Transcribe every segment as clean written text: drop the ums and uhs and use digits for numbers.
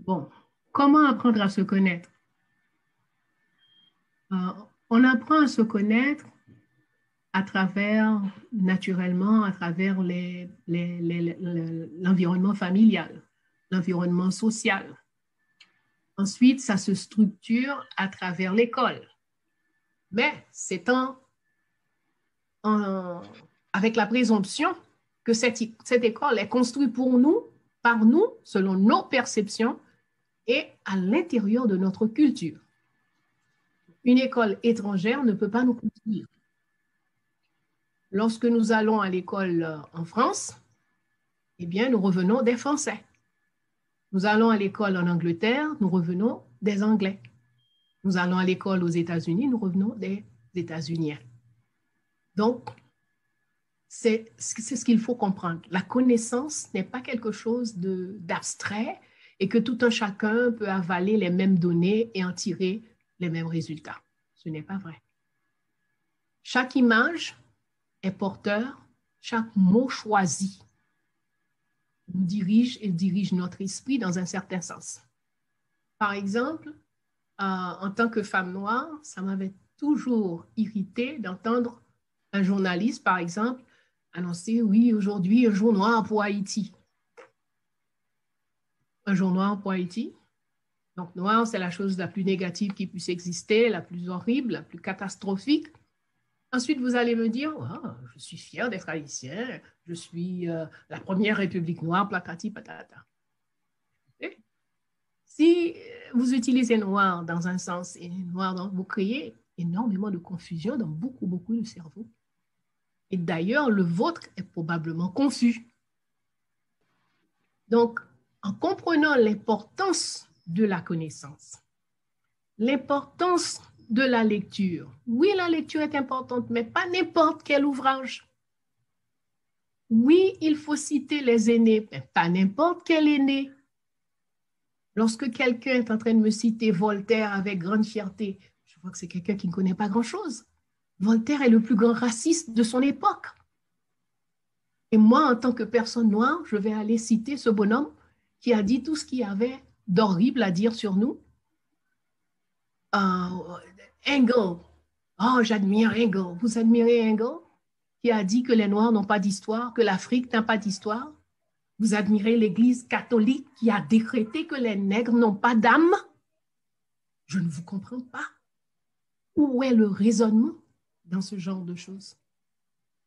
Bon, comment apprendre à se connaître? Euh, on apprend à se connaître à travers, naturellement, à travers l'environnement familial, l'environnement social. Ensuite, ça se structure à travers l'école. Mais c'est en, avec la présomption que cette école est construite pour nous, par nous, selon nos perceptions et à l'intérieur de notre culture. Une école étrangère ne peut pas nous construire. Lorsque nous allons à l'école en France, eh bien, nous revenons des Français. Nous allons à l'école en Angleterre, nous revenons des Anglais. Nous allons à l'école aux États-Unis, nous revenons des États-Uniens. Donc, c'est ce qu'il faut comprendre. La connaissance n'est pas quelque chose d'abstrait et que tout un chacun peut avaler les mêmes données et en tirer les mêmes résultats. Ce n'est pas vrai. Chaque image est porteur, chaque mot choisi nous dirige et dirige notre esprit dans un certain sens. Par exemple, en tant que femme noire, ça m'avait toujours irrité d'entendre un journaliste, par exemple, annoncer, oui, aujourd'hui, un jour noir pour Haïti. Un jour noir pour Haïti. Donc, noir, c'est la chose la plus négative qui puisse exister, la plus horrible, la plus catastrophique. Ensuite, vous allez me dire, oh, je suis fière d'être haïtien, je suis la première république noire, platati, patata. Et si vous utilisez noir dans un sens et noir dans, vous créez énormément de confusion dans beaucoup de cerveaux. Et d'ailleurs, le vôtre est probablement confus. Donc, en comprenant l'importance de la connaissance, l'importance de la lecture. Oui, la lecture est importante, mais pas n'importe quel ouvrage. Oui, il faut citer les aînés, mais pas n'importe quel aîné. Lorsque quelqu'un est en train de me citer Voltaire avec grande fierté, je vois que c'est quelqu'un qui ne connaît pas grand-chose. Voltaire est le plus grand raciste de son époque. Et moi, en tant que personne noire, je vais aller citer ce bonhomme qui a dit tout ce qu'il y avait d'horrible à dire sur nous. Engel. Oh, j'admire Engel. Vous admirez Engel, qui a dit que les Noirs n'ont pas d'histoire, que l'Afrique n'a pas d'histoire. Vous admirez l'Église catholique qui a décrété que les nègres n'ont pas d'âme. Je ne vous comprends pas. Où est le raisonnement dans ce genre de choses?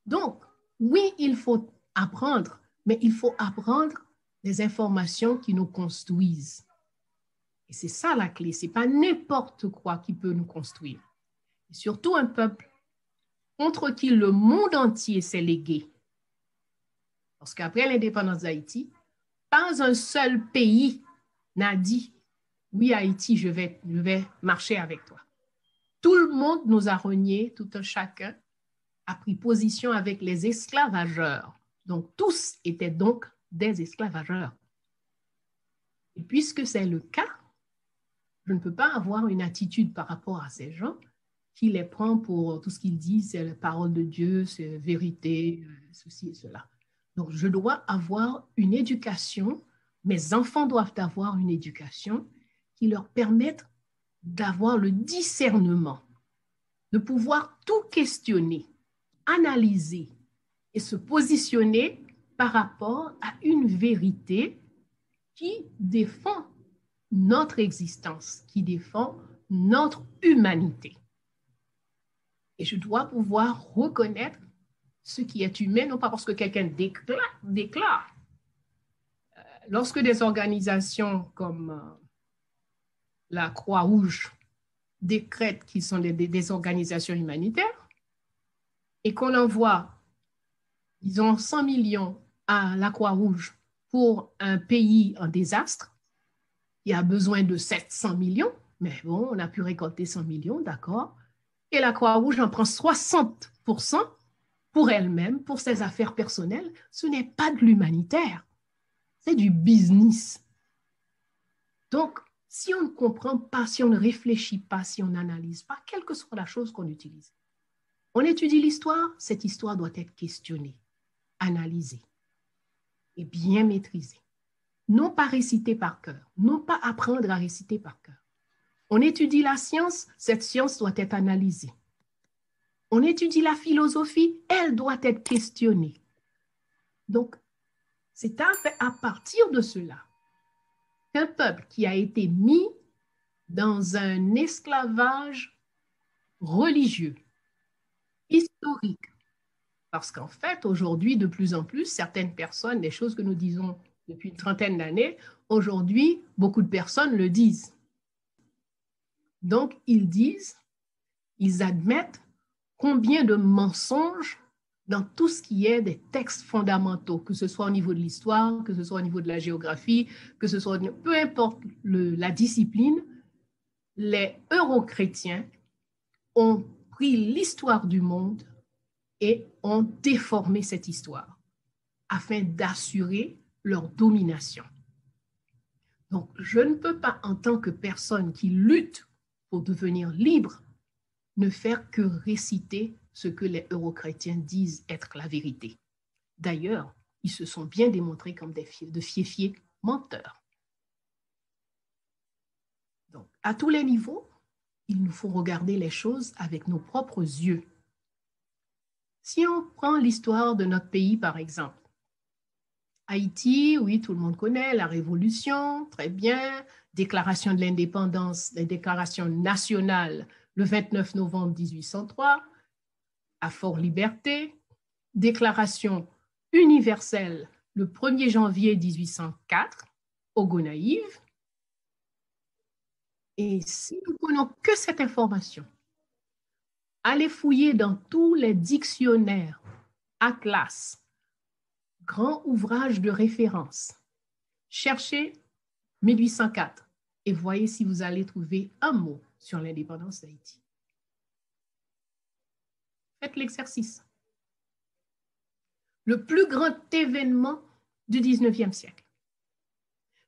Donc, oui, il faut apprendre, mais il faut apprendre des informations qui nous construisent. Et c'est ça la clé. Ce n'est pas n'importe quoi qui peut nous construire. Et surtout un peuple contre qui le monde entier s'est légué. Parce qu'après l'indépendance d'Haïti, pas un seul pays n'a dit « Oui, Haïti, je vais marcher avec toi ». Tout le monde nous a reniés, tout un chacun a pris position avec les esclavageurs. Donc, tous étaient donc des esclavageurs. Et puisque c'est le cas, je ne peux pas avoir une attitude par rapport à ces gens qui les prend pour tout ce qu'ils disent, c'est la parole de Dieu, c'est la vérité, ceci et cela. Donc, je dois avoir une éducation, mes enfants doivent avoir une éducation qui leur permette d'avoir le discernement, de pouvoir tout questionner, analyser et se positionner par rapport à une vérité qui défend notre existence, qui défend notre humanité. Et je dois pouvoir reconnaître ce qui est humain, non pas parce que quelqu'un déclare. Lorsque des organisations comme la Croix-Rouge décrètent qu'ils sont des organisations humanitaires et qu'on envoie, disons, 100 millions à la Croix-Rouge pour un pays en désastre, il a besoin de 700 millions, mais bon, on a pu récolter 100 millions, d'accord. Et la Croix-Rouge en prend 60% pour elle-même, pour ses affaires personnelles. Ce n'est pas de l'humanitaire, c'est du business. Donc, si on ne comprend pas, si on ne réfléchit pas, si on n'analyse pas, quelle que soit la chose qu'on utilise, on étudie l'histoire, cette histoire doit être questionnée, analysée et bien maîtrisée. non pas réciter par cœur, non pas apprendre à réciter par cœur. On étudie la science, cette science doit être analysée. On étudie la philosophie, elle doit être questionnée. Donc, c'est à partir de cela qu'un peuple qui a été mis dans un esclavage religieux, historique, parce qu'en fait, aujourd'hui, de plus en plus, certaines personnes, des choses que nous disons depuis une trentaine d'années, aujourd'hui, beaucoup de personnes le disent. Donc, ils disent, ils admettent combien de mensonges dans tout ce qui est des textes fondamentaux, que ce soit au niveau de l'histoire, que ce soit au niveau de la géographie, que ce soit, peu importe la discipline, les euro-chrétiens ont pris l'histoire du monde et ont déformé cette histoire afin d'assurer leur domination. Donc, je ne peux pas, en tant que personne qui lutte pour devenir libre, ne faire que réciter ce que les euro-chrétiens disent être la vérité. D'ailleurs, ils se sont bien démontrés comme de fiéfiés menteurs. Donc, à tous les niveaux, il nous faut regarder les choses avec nos propres yeux. Si on prend l'histoire de notre pays, par exemple, Haïti, oui, tout le monde connaît, la Révolution, très bien, déclaration de l'indépendance, la déclaration nationale le 29 novembre 1803, à Fort-Liberté, déclaration universelle le 1er janvier 1804, au Gonaïves. Et si nous prenons que cette information, allez fouiller dans tous les dictionnaires, atlas, grands ouvrages de référence, cherchez 1804 et voyez si vous allez trouver un mot sur l'indépendance d'Haïti. Faites l'exercice. Le plus grand événement du 19e siècle.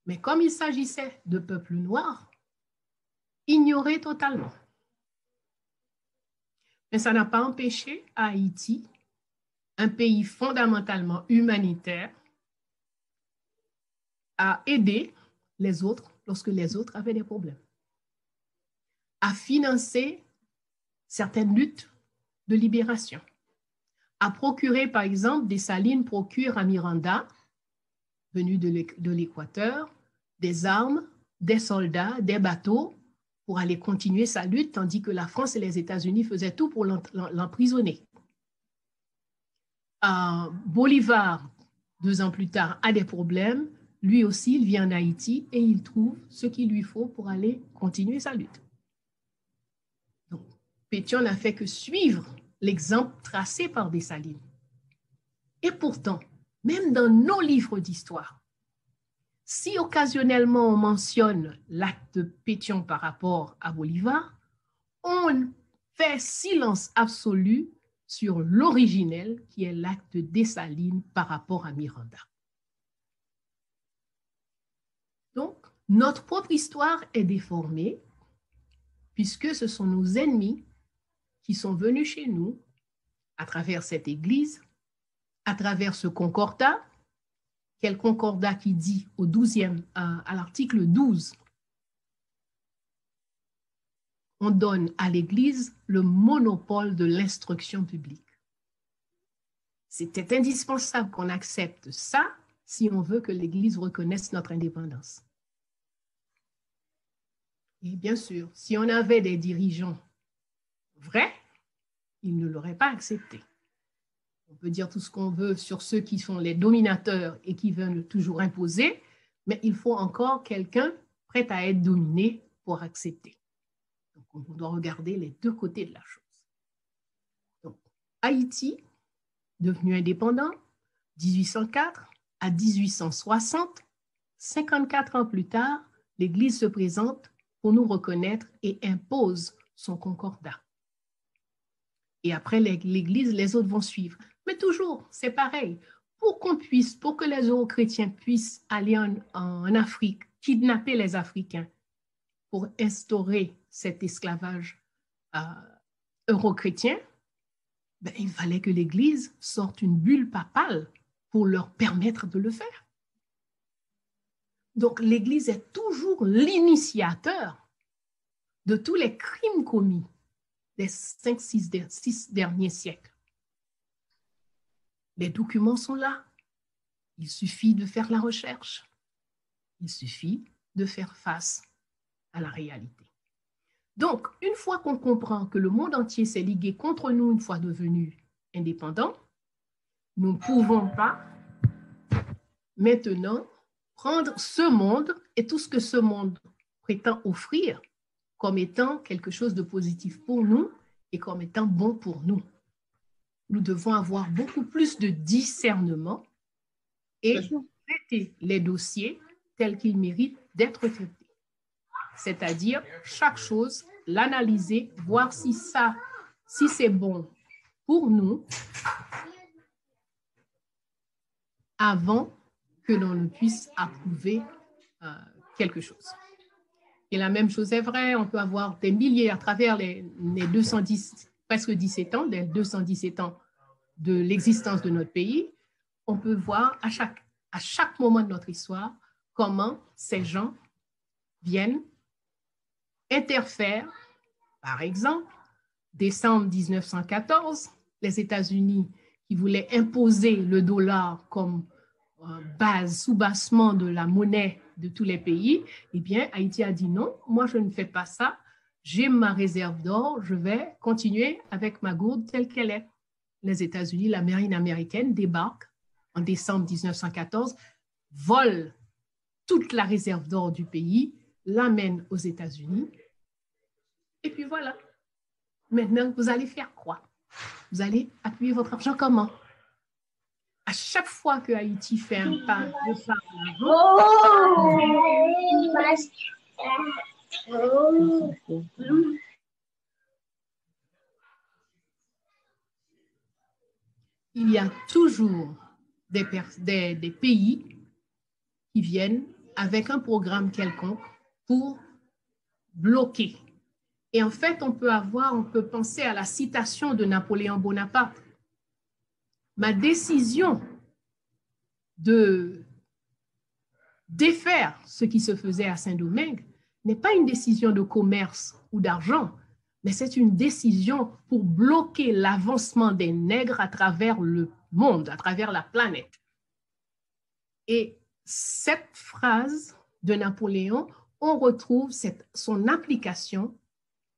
Mais comme il s'agissait de peuples noirs, ignorés totalement. Mais ça n'a pas empêché Haïti, un pays fondamentalement humanitaire, à aider les autres lorsque les autres avaient des problèmes, à financer certaines luttes de libération, à procurer, par exemple, Dessalines procure à Miranda, venu de l'Équateur, des armes, des soldats, des bateaux pour aller continuer sa lutte, tandis que la France et les États-Unis faisaient tout pour l'emprisonner. Bolivar, 2 ans plus tard, a des problèmes. Lui aussi, il vient en Haïti et il trouve ce qu'il lui faut pour aller continuer sa lutte. Donc, Pétion n'a fait que suivre l'exemple tracé par Dessalines. Et pourtant, même dans nos livres d'histoire, si occasionnellement on mentionne l'acte de Pétion par rapport à Bolivar, on fait silence absolu sur l'originel qui est l'acte de Dessalines par rapport à Miranda. Donc, notre propre histoire est déformée puisque ce sont nos ennemis qui sont venus chez nous à travers cette Église, à travers ce concordat. Quel concordat qui dit au 12e, à l'article 12, on donne à l'Église le monopole de l'instruction publique. C'était indispensable qu'on accepte ça si on veut que l'Église reconnaisse notre indépendance. Et bien sûr, si on avait des dirigeants vrais, ils ne l'auraient pas accepté. On peut dire tout ce qu'on veut sur ceux qui sont les dominateurs et qui veulent toujours imposer, mais il faut encore quelqu'un prêt à être dominé pour accepter. Donc, on doit regarder les deux côtés de la chose. Donc, Haïti, devenu indépendant, 1804 à 1860, 54 ans plus tard, l'Église se présente pour nous reconnaître et impose son concordat. Et après l'Église, les autres vont suivre. Mais toujours, c'est pareil. Pour que les euro-chrétiens puissent aller en Afrique, kidnapper les Africains pour instaurer cet esclavage euro-chrétien, ben, il fallait que l'Église sorte une bulle papale pour leur permettre de le faire. Donc, l'Église est toujours l'initiateur de tous les crimes commis des 5-6 derniers siècles. Les documents sont là. Il suffit de faire la recherche. Il suffit de faire face à la réalité. Donc, une fois qu'on comprend que le monde entier s'est ligué contre nous une fois devenu indépendant, nous ne pouvons pas maintenant prendre ce monde et tout ce que ce monde prétend offrir comme étant quelque chose de positif pour nous et comme étant bon pour nous. Nous devons avoir beaucoup plus de discernement et traiter les dossiers tels qu'ils méritent d'être traités. C'est-à-dire, chaque chose, l'analyser, voir si c'est bon pour nous avant que l'on ne puisse approuver quelque chose. Et la même chose est vraie, on peut avoir des milliers à travers les 210, presque 17 ans, les 217 ans de l'existence de notre pays, on peut voir à chaque moment de notre histoire comment ces gens viennent, interfèrent. Par exemple, décembre 1914, les États-Unis qui voulaient imposer le dollar comme base, sous-bassement de la monnaie de tous les pays, eh bien, Haïti a dit non, moi je ne fais pas ça, j'ai ma réserve d'or, je vais continuer avec ma gourde telle qu'elle est. Les États-Unis, la marine américaine débarque en décembre 1914, vole toute la réserve d'or du pays, l'amène aux États-Unis, et puis voilà. Maintenant, vous allez faire quoi? Vous allez appuyer votre argent comment? À chaque fois que Haïti fait un pas de ça, il y a toujours des pays qui viennent avec un programme quelconque pour bloquer. Et en fait, on peut penser à la citation de Napoléon Bonaparte. Ma décision de défaire ce qui se faisait à Saint-Domingue n'est pas une décision de commerce ou d'argent, mais c'est une décision pour bloquer l'avancement des nègres à travers le monde, à travers la planète. Et cette phrase de Napoléon, on retrouve son application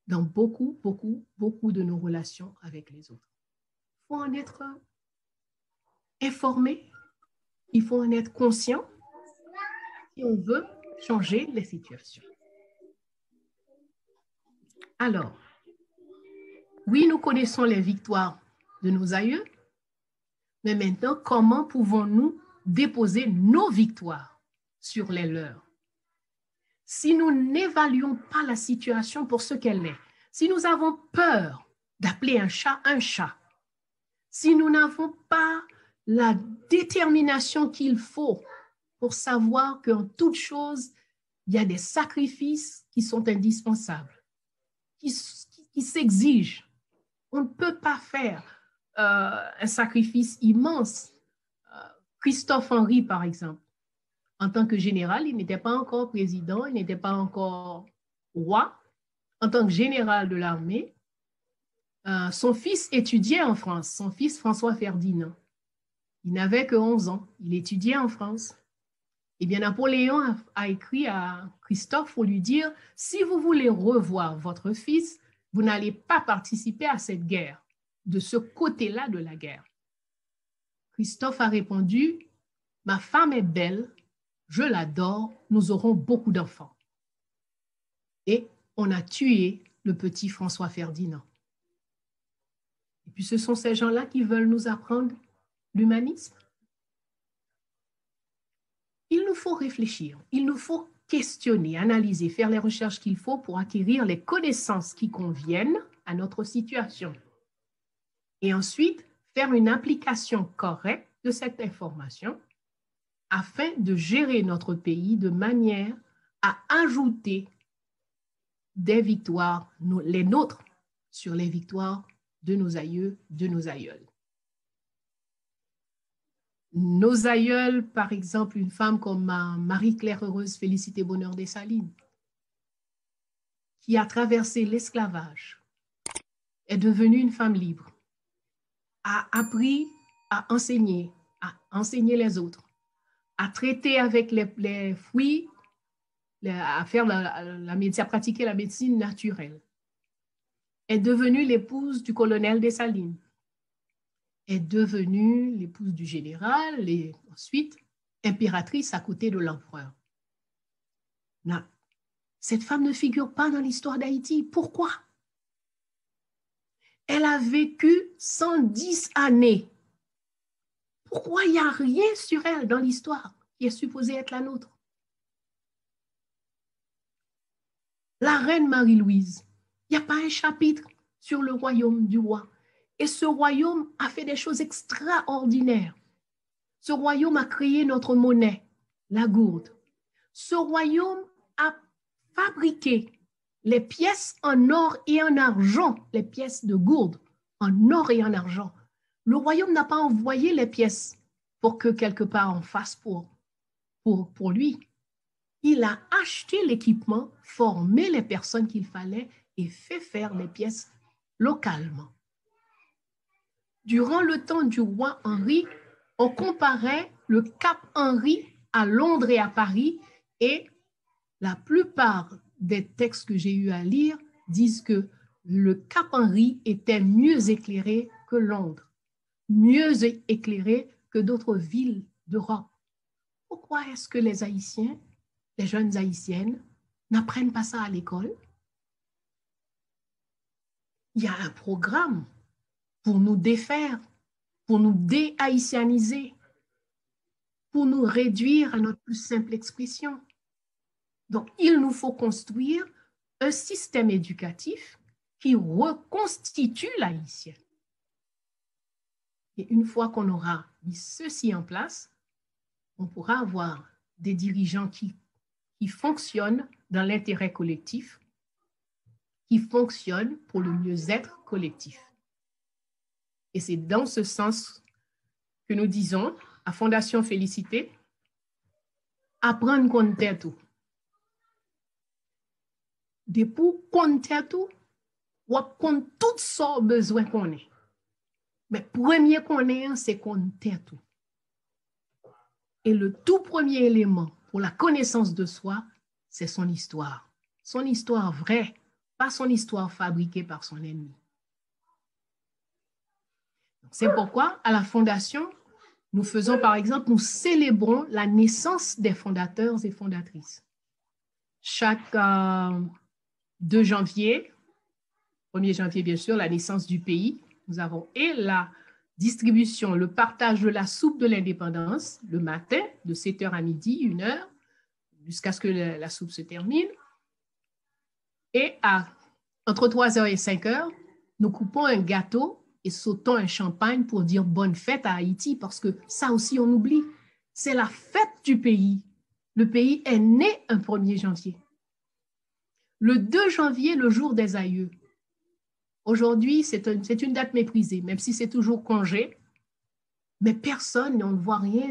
dans beaucoup de nos relations avec les autres. Il faut en être informé, il faut en être conscient si on veut changer les situations. Alors, oui, nous connaissons les victoires de nos aïeux, mais maintenant, comment pouvons-nous déposer nos victoires sur les leurs? Si nous n'évaluons pas la situation pour ce qu'elle est, si nous avons peur d'appeler un chat, si nous n'avons pas la détermination qu'il faut pour savoir qu'en toute chose, il y a des sacrifices qui sont indispensables, qui s'exigent. On ne peut pas faire un sacrifice immense. Christophe Henry, par exemple, en tant que général, il n'était pas encore président, il n'était pas encore roi. En tant que général de l'armée, son fils étudiait en France, son fils François Ferdinand. Il n'avait que 11 ans, il étudiait en France. Eh bien, Napoléon a écrit à Christophe pour lui dire, si vous voulez revoir votre fils, vous n'allez pas participer à cette guerre, de ce côté-là de la guerre. Christophe a répondu, ma femme est belle, je l'adore, nous aurons beaucoup d'enfants. Et on a tué le petit François Ferdinand. Et puis ce sont ces gens-là qui veulent nous apprendre l'humanisme. Il nous faut réfléchir, il nous faut questionner, analyser, faire les recherches qu'il faut pour acquérir les connaissances qui conviennent à notre situation. Et ensuite, faire une application correcte de cette information afin de gérer notre pays de manière à ajouter des victoires, les nôtres, sur les victoires de nos aïeux, de nos aïeuls. Nos aïeuls, par exemple, une femme comme Marie-Claire Heureuse Félicité Bonheur Dessalines, qui a traversé l'esclavage, est devenue une femme libre, a appris à enseigner les autres, à traiter avec les fruits, à faire à pratiquer la médecine naturelle, est devenue l'épouse du colonel Dessalines, est devenue l'épouse du général et ensuite impératrice à côté de l'empereur. Cette femme ne figure pas dans l'histoire d'Haïti. Pourquoi? Elle a vécu 110 années. Pourquoi il n'y a rien sur elle dans l'histoire qui est supposée être la nôtre? La reine Marie-Louise, il n'y a pas un chapitre sur le royaume du roi. Et ce royaume a fait des choses extraordinaires. Ce royaume a créé notre monnaie, la gourde. Ce royaume a fabriqué les pièces en or et en argent, les pièces de gourde en or et en argent. Le royaume n'a pas envoyé les pièces pour que quelque part on fasse pour lui. Il a acheté l'équipement, formé les personnes qu'il fallait et fait faire les pièces localement. Durant le temps du roi Henri, on comparait le Cap Henri à Londres et à Paris, et la plupart des textes que j'ai eu à lire disent que le Cap Henri était mieux éclairé que Londres, mieux éclairé que d'autres villes d'Europe. Pourquoi est-ce que les Haïtiens, les jeunes Haïtiennes, n'apprennent pas ça à l'école? Il y a un programme pour nous défaire, pour nous déhaïtianiser, pour nous réduire à notre plus simple expression. Donc, il nous faut construire un système éducatif qui reconstitue l'haïtien. Et une fois qu'on aura mis ceci en place, on pourra avoir des dirigeants qui fonctionnent dans l'intérêt collectif, qui fonctionnent pour le mieux-être collectif. Et c'est dans ce sens que nous disons à Fondation Félicité, apprendre compter tout. Depuis compter tout, on compte toutes sortes de besoins qu'on ait. Mais premier qu'on ait, c'est compter tout. Et le tout premier élément pour la connaissance de soi, c'est son histoire. Son histoire vraie, pas son histoire fabriquée par son ennemi. C'est pourquoi, à la Fondation, nous faisons, par exemple, nous célébrons la naissance des fondateurs et fondatrices. Chaque 2 janvier, 1er janvier, bien sûr, la naissance du pays, nous avons et la distribution, le partage de la soupe de l'indépendance le matin, de 7h à midi, 1h, jusqu'à ce que la soupe se termine. Et entre 3h et 5h, nous coupons un gâteau et sautons un champagne pour dire bonne fête à Haïti, parce que ça aussi, on oublie. C'est la fête du pays. Le pays est né un 1er janvier. Le 2 janvier, le jour des aïeux. Aujourd'hui, c'est une date méprisée, même si c'est toujours congé. Mais personne, on ne voit rien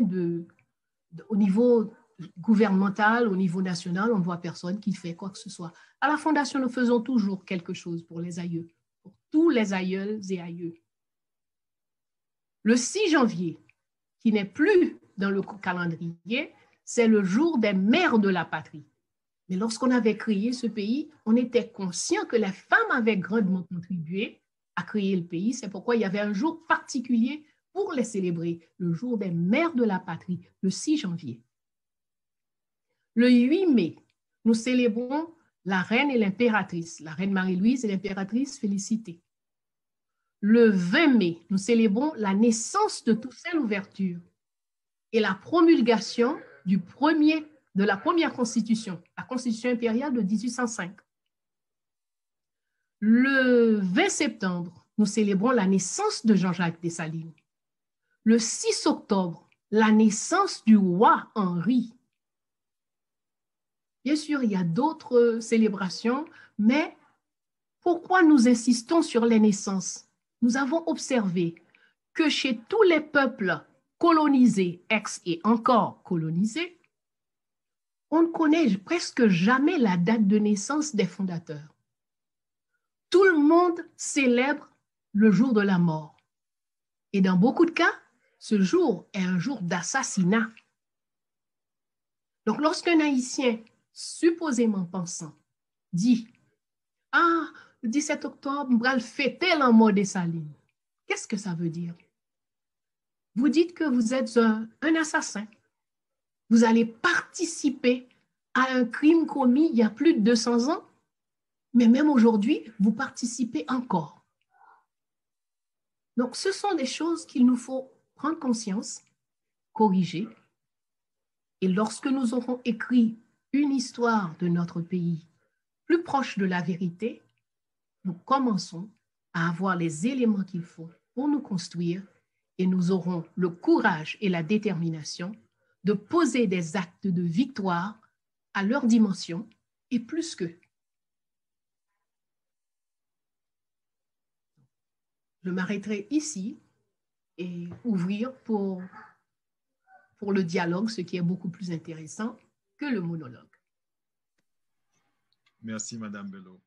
au niveau gouvernemental, au niveau national, on ne voit personne qui fait quoi que ce soit. À la Fondation, nous faisons toujours quelque chose pour les aïeux, pour tous les aïeuls et aïeux. Le 6 janvier, qui n'est plus dans le calendrier, c'est le jour des mères de la patrie. Mais lorsqu'on avait créé ce pays, on était conscient que les femmes avaient grandement contribué à créer le pays. C'est pourquoi il y avait un jour particulier pour les célébrer, le jour des mères de la patrie, le 6 janvier. Le 8 mai, nous célébrons la reine et l'impératrice, la reine Marie-Louise et l'impératrice Félicité. Le 20 mai, nous célébrons la naissance de Toussaint Louverture et la promulgation de la première constitution, la constitution impériale de 1805. Le 20 septembre, nous célébrons la naissance de Jean-Jacques Dessalines. Le 6 octobre, la naissance du roi Henri. Bien sûr, il y a d'autres célébrations, mais pourquoi nous insistons sur les naissances? Nous avons observé que chez tous les peuples colonisés, ex et encore colonisés, on ne connaît presque jamais la date de naissance des fondateurs. Tout le monde célèbre le jour de la mort. Et dans beaucoup de cas, ce jour est un jour d'assassinat. Donc, lorsqu'un Haïtien, supposément pensant, dit « Ah, le 17 octobre, on va fêter la mort des Salines », qu'est-ce que ça veut dire? Vous dites que vous êtes un assassin. Vous allez participer à un crime commis il y a plus de 200 ans, mais même aujourd'hui, vous participez encore. Donc, ce sont des choses qu'il nous faut prendre conscience, corriger. Et lorsque nous aurons écrit une histoire de notre pays plus proche de la vérité, nous commençons à avoir les éléments qu'il faut pour nous construire et nous aurons le courage et la détermination de poser des actes de victoire à leur dimension et plus qu'eux. Je m'arrêterai ici et ouvrir pour le dialogue, ce qui est beaucoup plus intéressant que le monologue. Merci, Madame Bello.